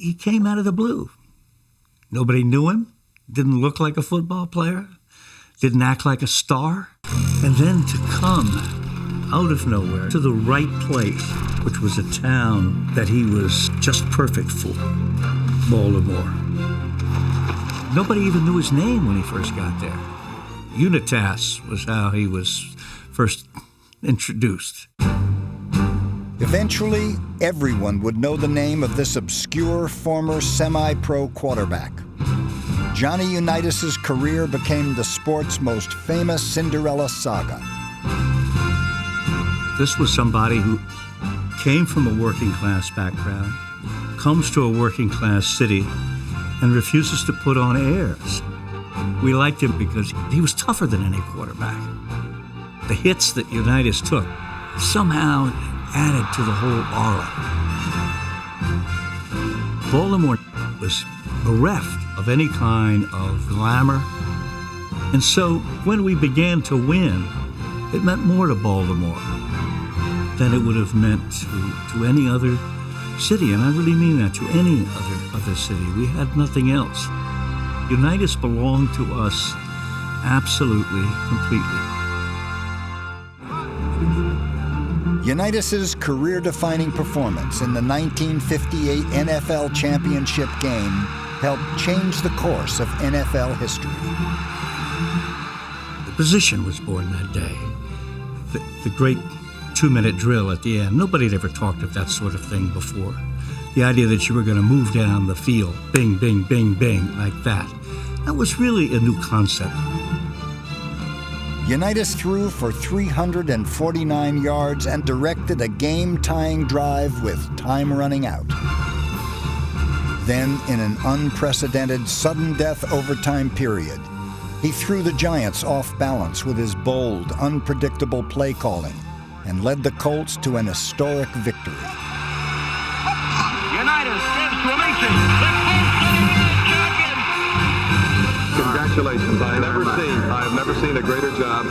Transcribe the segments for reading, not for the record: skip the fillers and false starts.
He came out of the blue. Nobody knew him, didn't look like a football player, didn't act like a star. And then to come out of nowhere to the right place, which was a town that he was just perfect for, Baltimore. Nobody even knew his name when he first got there. Unitas was how he was first introduced. Eventually, everyone would know the name of this obscure former semi-pro quarterback. Johnny Unitas' career became the sport's most famous Cinderella saga. This was somebody who came from a working class background, comes to a working class city, and refuses to put on airs. We liked him because he was tougher than any quarterback. The hits that Unitas took somehow added to the whole aura. Baltimore was bereft of any kind of glamour. And so when we began to win, it meant more to Baltimore than it would have meant to any other city. And I really mean that, to any other city. We had nothing else. Unitas belonged to us absolutely, completely. Unitas' career-defining performance in the 1958 NFL championship game helped change the course of NFL history. The position was born that day. The great 2-minute drill at the end. Nobody had ever talked of that sort of thing before. The idea that you were going to move down the field, bing, bing, bing, bing, like that. That was really a new concept. Unitas threw for 349 yards and directed a game-tying drive with time running out. Then, in an unprecedented sudden-death overtime period, he threw the Giants off balance with his bold, unpredictable play calling and led the Colts to an historic victory. Unitas gives to Alicia. The Colts are champions. Congratulations. I have never seen a greater job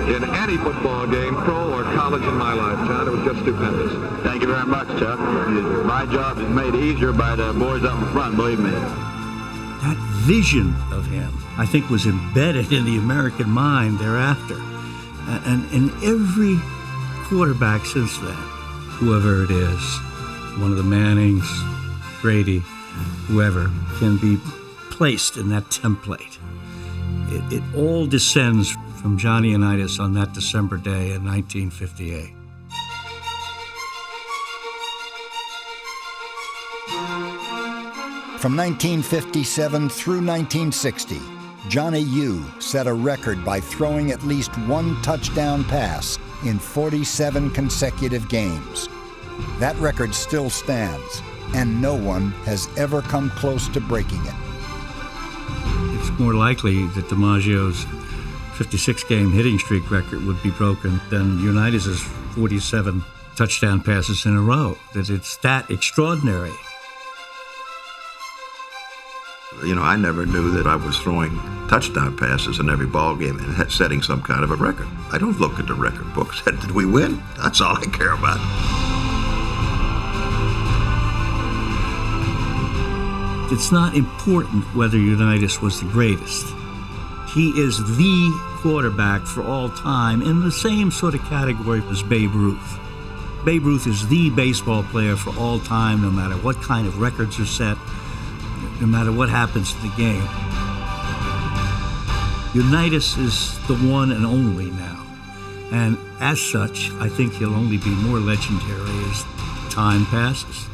in any football game, pro or college, in my life, John. It was just stupendous. Thank you very much, Chuck. My job is made easier by the boys up in front, believe me. That vision of him, I think, was embedded in the American mind thereafter. And every quarterback since then, whoever it is, one of the Mannings, Brady, whoever, can be placed in that template. It all descends from Johnny Unitas on that December day in 1958. From 1957 through 1960, Johnny U set a record by throwing at least one touchdown pass in 47 consecutive games. That record still stands, and no one has ever come close to breaking it. It's more likely that DiMaggio's 56-game hitting streak record would be broken than Unitas' 47 touchdown passes in a row, that it's that extraordinary. You know, I never knew that I was throwing touchdown passes in every ball game and setting some kind of a record. I don't look at the record books. Did we win? That's all I care about. It's not important whether Unitas was the greatest. He is the quarterback for all time in the same sort of category as Babe Ruth. Babe Ruth is the baseball player for all time, no matter what kind of records are set, no matter what happens to the game. Unitas is the one and only now. And as such, I think he'll only be more legendary as time passes.